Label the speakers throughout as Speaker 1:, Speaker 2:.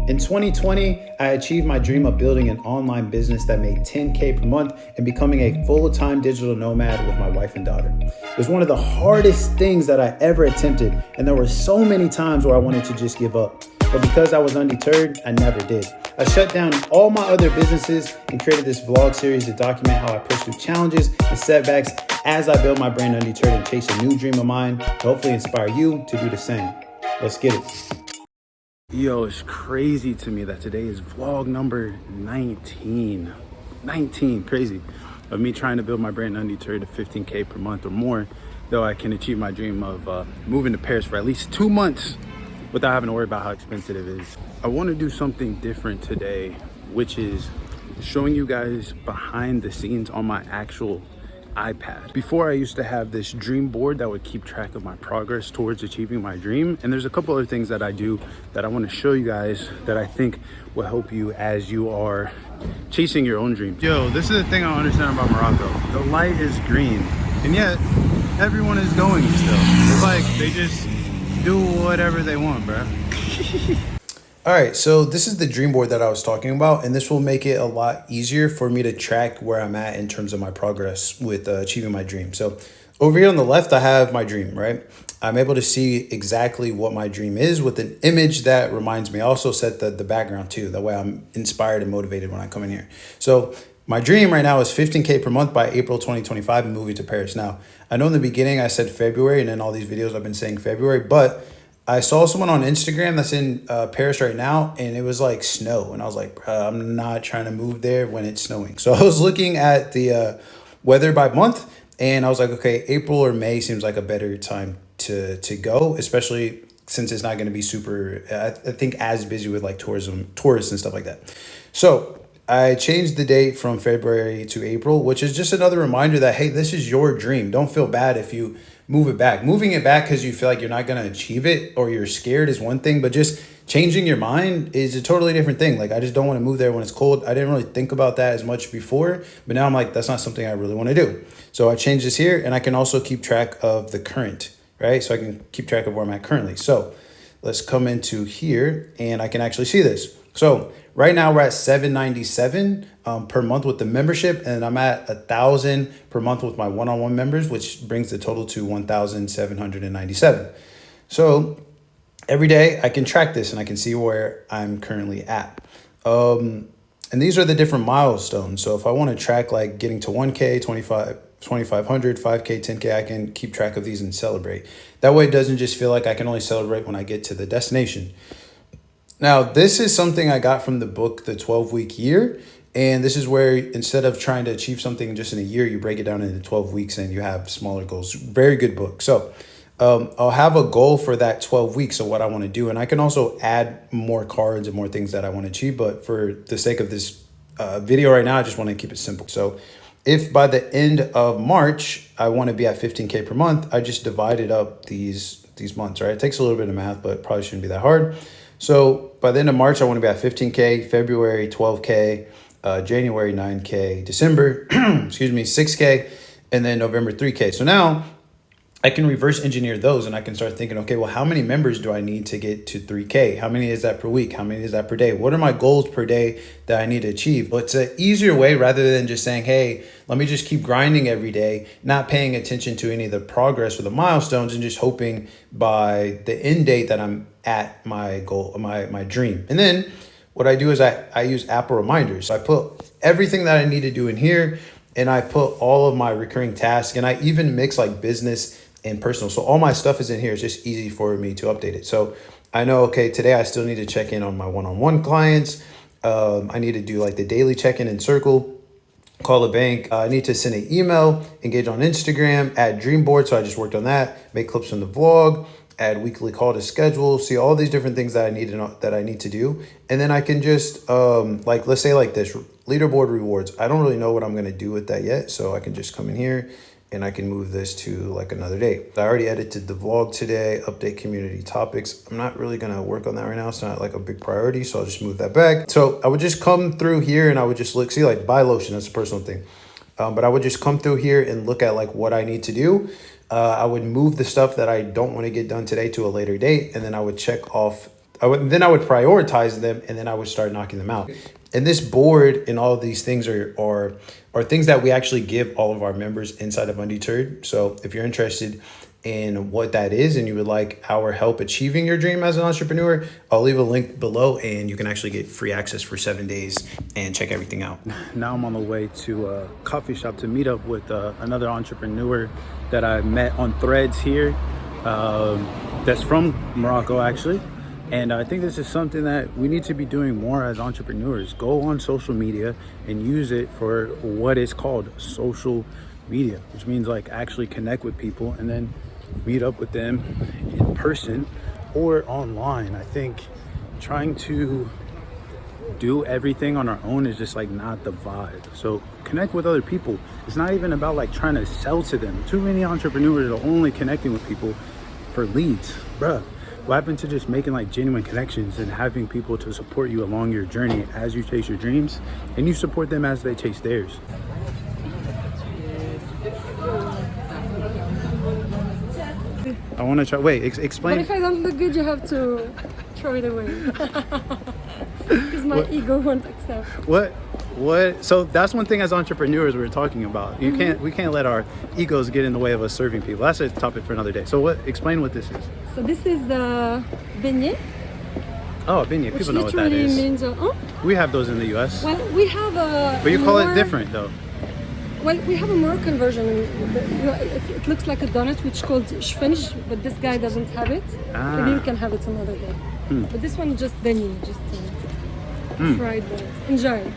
Speaker 1: In 2020, I achieved my dream of building an online business that made 10K per month and becoming a full-time digital nomad with my wife and daughter. It was one of the hardest things that I ever attempted, and there were so many times where I wanted to just give up. But because I was undeterred, I never did. I shut down all my other businesses and created this vlog series to document how I pushed through challenges and setbacks as I build my brand undeterred and chase a new dream of mine to hopefully inspire you to do the same. Let's get it. Yo, it's crazy to me that today is vlog number 19. 19, crazy. Of me trying to build my brand undeterred to 15K per month or more, though I can achieve my dream of moving to Paris for at least 2 months without having to worry about how expensive it is. I want to do something different today, which is showing you guys behind the scenes on my actual iPad. Before, I used to have this dream board that would keep track of my progress towards achieving my dream. And there's a couple other things that I do that I want to show you guys that I think will help you as you are chasing your own dreams. Yo, this is the thing I don't understand about Morocco. The light is green, and yet everyone is going still. It's like they just do whatever they want, bro. All right, so this is the dream board that I was talking about, and this will make it a lot easier for me to track where I'm at in terms of my progress with achieving my dream. So over here on the left, I have my dream, right? I'm able to see exactly what my dream is with an image that reminds me. I also set the background too. That way I'm inspired and motivated when I come in here. So my dream right now is 15K per month by April 2025 and moving to Paris. Now, I know in the beginning I said February, and in all these videos I've been saying February, but I saw someone on Instagram that's in Paris right now, and it was like snow. And I was like, I'm not trying to move there when it's snowing. So I was looking at the weather by month, and I was like, okay, April or May seems like a better time to go, especially since it's not going to be super, I think, as busy with like tourists and stuff like that. So I changed the date from February to April, which is just another reminder that, hey, this is your dream. Don't feel bad if you move it back. Moving it back because you feel like you're not going to achieve it or you're scared is one thing, but just changing your mind is a totally different thing. Like, I just don't want to move there when it's cold. I didn't really think about that as much before, but now I'm like, that's not something I really want to do. So I changed this here, and I can also keep track of the current, right? So I can keep track of where I'm at currently. So let's come into here, and I can actually see this. So right now we're at $797 per month with the membership, and I'm at $1,000 per month with my one-on-one members, which brings the total to $1,797. So every day I can track this and I can see where I'm currently at. And these are the different milestones. So if I want to track like getting to 1K, 2,500, 5K, 10K, I can keep track of these and celebrate. That way it doesn't just feel like I can only celebrate when I get to the destination. Now, this is something I got from the book, The 12-Week Year. And this is where instead of trying to achieve something just in a year, you break it down into 12 weeks and you have smaller goals. Very good book. So I'll have a goal for that 12 weeks of what I want to do. And I can also add more cards and more things that I want to achieve. But for the sake of this video right now, I just want to keep it simple. So if by the end of March, I want to be at 15K per month, I just divided up these months, right? It takes a little bit of math, but it probably shouldn't be that hard. So by the end of March, I want to be at 15K, February, 12K, January, 9K, December, excuse me, 6K, and then November, 3K. So now I can reverse engineer those, and I can start thinking, okay, well, how many members do I need to get to 3K? How many is that per week? How many is that per day? What are my goals per day that I need to achieve? But it's an easier way rather than just saying, hey, let me just keep grinding every day, not paying attention to any of the progress or the milestones, and just hoping by the end date that I'm at my goal, my dream. And then what I do is I use Apple reminders. So I put everything that I need to do in here, and I put all of my recurring tasks, and I even mix like business and personal. So all my stuff is in here. It's just easy for me to update it. So I know, okay, today I still need to check in on my one-on-one clients. I need to do like the daily check-in in Circle, call a bank. I need to send an email, engage on Instagram, add dream board. So I just worked on that, make clips from the vlog, add weekly call to schedule, see all these different things that I need to do. And then I can just like, let's say like this leaderboard rewards. I don't really know what I'm going to do with that yet. So I can just come in here and I can move this to like another day. I already edited the vlog today, update community topics. I'm not really gonna work on that right now. It's not like a big priority, so I'll just move that back. So I would just come through here and I would just look, see like buy lotion, that's a personal thing. But I would just come through here and look at like what I need to do. I would move the stuff that I don't want to get done today to a later date. And then I would check off then I would prioritize them, and then I would start knocking them out. And this board and all of these things are things that we actually give all of our members inside of Undeterred. So if you're interested in what that is and you would like our help achieving your dream as an entrepreneur, I'll leave a link below and you can actually get free access for 7 days and check everything out. Now I'm on the way to a coffee shop to meet up with another entrepreneur that I met on Threads here, that's from Morocco actually. And I think this is something that we need to be doing more as entrepreneurs. Go on social media and use it for what is called social media, which means like actually connect with people and then meet up with them in person or online. I think trying to do everything on our own is just like not the vibe. So connect with other people. It's not even about like trying to sell to them. Too many entrepreneurs are only connecting with people for leads. Bruh, what happened to just making like genuine connections and having people to support you along your journey as you chase your dreams and you support them as they chase theirs? I want to try. Wait, explain.
Speaker 2: But if I don't look good, you have to throw it away. Because my ego won't accept.
Speaker 1: What? So that's one thing as entrepreneurs we're talking about. We can't let our egos get in the way of us serving people. That's a topic for another day. So explain what this is.
Speaker 2: So this is the beignet.
Speaker 1: Oh, beignet.
Speaker 2: Which
Speaker 1: People know what that
Speaker 2: literally
Speaker 1: is.
Speaker 2: means,
Speaker 1: We have those in the US.
Speaker 2: well, we have a.
Speaker 1: But you call it different though.
Speaker 2: Well, we have a Moroccan version. It looks like a donut, which is called shfenj, but this guy doesn't have it. Maybe we can have it another day. But this one is just beignet, just fried bread. Enjoy.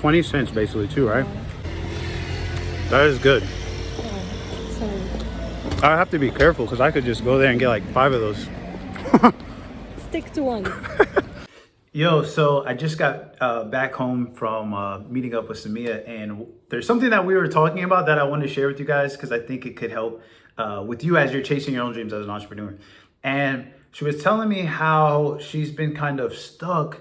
Speaker 1: 20 cents basically too, right? That is good.
Speaker 2: So,
Speaker 1: I have to be careful because I could just go there and get like 5 of those.
Speaker 2: stick to one.
Speaker 1: Yo, so I just got back home from meeting up with Samia, and there's something that we were talking about that I wanted to share with you guys because I think it could help with you as you're chasing your own dreams as an entrepreneur. And she was telling me how she's been kind of stuck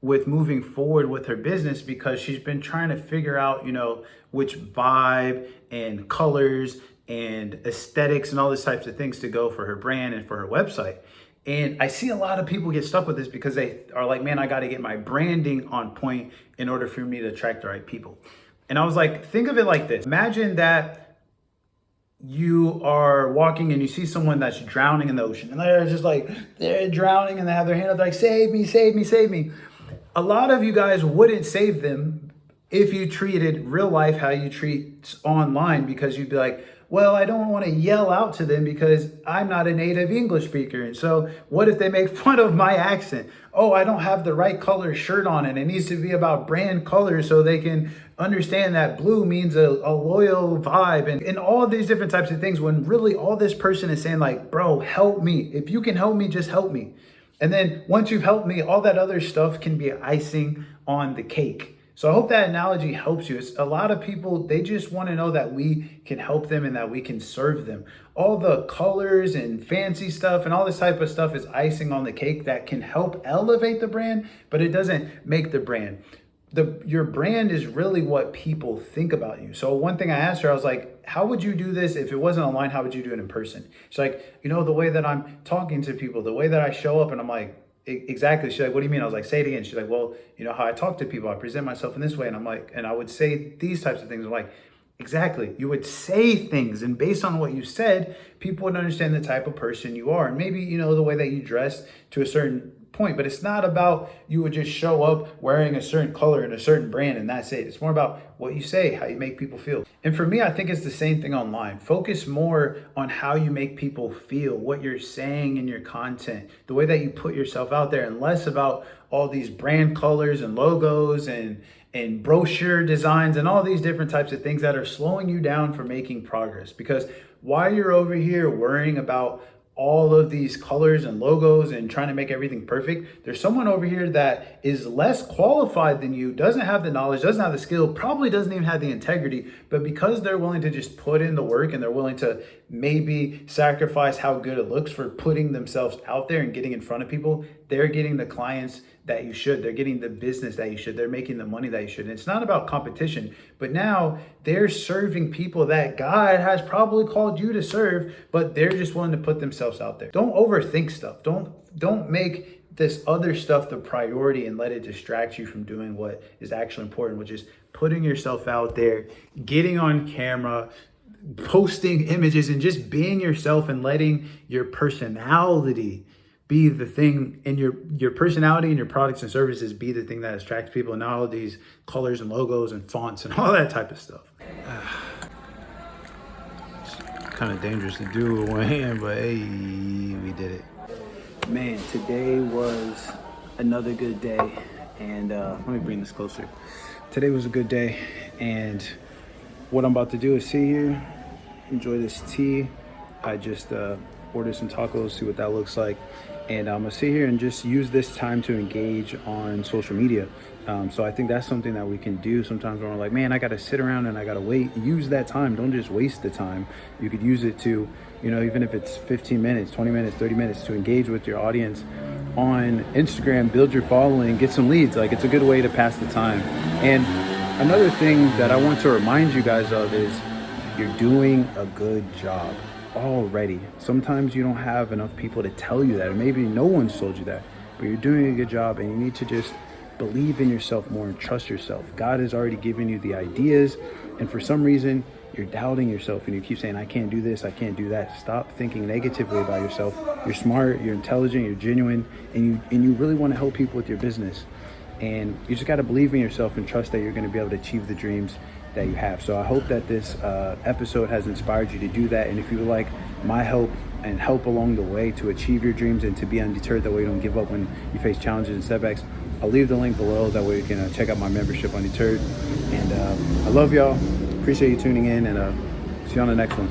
Speaker 1: with moving forward with her business because she's been trying to figure out, which vibe and colors and aesthetics and all these types of things to go for her brand and for her website. And I see a lot of people get stuck with this because they are like, man, I got to get my branding on point in order for me to attract the right people. And I was like, think of it like this. Imagine that you are walking and you see someone that's drowning in the ocean and they're just like, they're drowning and they have their hand up like, save me, save me, save me. A lot of you guys wouldn't save them if you treated real life how you treat online, because you'd be like, well, I don't want to yell out to them because I'm not a native English speaker. And so what if they make fun of my accent? Oh, I don't have the right color shirt on and it needs to be about brand colors so they can understand that blue means a loyal vibe and all these different types of things, when really all this person is saying like, bro, help me. If you can help me, just help me. And then once you've helped me, all that other stuff can be icing on the cake. So I hope that analogy helps you. It's a lot of people, they just want to know that we can help them and that we can serve them. All the colors and fancy stuff and all this type of stuff is icing on the cake that can help elevate the brand, but it doesn't make the brand. Your brand is really what people think about you. So one thing I asked her, I was like, how would you do this if it wasn't online? How would you do it in person? She's like, the way that I'm talking to people, the way that I show up, and I'm like, exactly. She's like, what do you mean? I was like, say it again. She's like, well, how I talk to people, I present myself in this way. And I'm like, and I would say these types of things. I'm like, exactly. You would say things, and based on what you said, people would understand the type of person you are. And maybe, the way that you dress to a certain point, but it's not about you would just show up wearing a certain color and a certain brand and that's it. It's more about what you say, how you make people feel. And for me, I think it's the same thing online. Focus more on how you make people feel, what you're saying in your content, the way that you put yourself out there, and less about all these brand colors and logos and brochure designs and all these different types of things that are slowing you down for making progress. Because while you're over here worrying about all of these colors and logos and trying to make everything perfect, there's someone over here that is less qualified than you, doesn't have the knowledge, doesn't have the skill, probably doesn't even have the integrity, but because they're willing to just put in the work and they're willing to maybe sacrifice how good it looks for putting themselves out there and getting in front of people, they're getting the clients that you should. They're getting the business that you should. They're making the money that you should. And it's not about competition, but now they're serving people that God has probably called you to serve, but they're just willing to put themselves out there. Don't overthink stuff. Don't make this other stuff the priority and let it distract you from doing what is actually important, which is putting yourself out there, getting on camera, posting images, and just being yourself and letting your personality be the thing, and your personality and your products and services be the thing that attracts people, and not all these colors and logos and fonts and all that type of stuff. Kind of dangerous to do with one hand, but hey, we did it. Man, today was another good day, and let me bring this closer. Today was a good day, and what I'm about to do is sit here, enjoy this tea. I just ordered some tacos, see what that looks like, and I'm gonna sit here and just use this time to engage on social media. So I think that's something that we can do sometimes when we're like, man, I gotta sit around and I gotta wait. Use that time. Don't just waste the time. You could use it to, even if it's 15 minutes, 20 minutes, 30 minutes, to engage with your audience on Instagram, build your following, get some leads. Like, it's a good way to pass the time. And another thing that I want to remind you guys of is you're doing a good job already. Sometimes you don't have enough people to tell you that, or maybe no one's told you that, but you're doing a good job, and you need to just believe in yourself more and trust yourself. God has already given you the ideas, and for some reason you're doubting yourself and you keep saying, I can't do this, I can't do that. Stop thinking negatively about yourself. You're smart, you're intelligent, you're genuine, and you really want to help people with your business. And you just got to believe in yourself and trust that you're going to be able to achieve the dreams that you have. So I hope that this episode has inspired you to do that. And if you would like my help and help along the way to achieve your dreams and to be undeterred, that way you don't give up when you face challenges and setbacks, I'll leave the link below. That way you can check out my membership, Undeterred. And I love y'all. Appreciate you tuning in, and see you on the next one.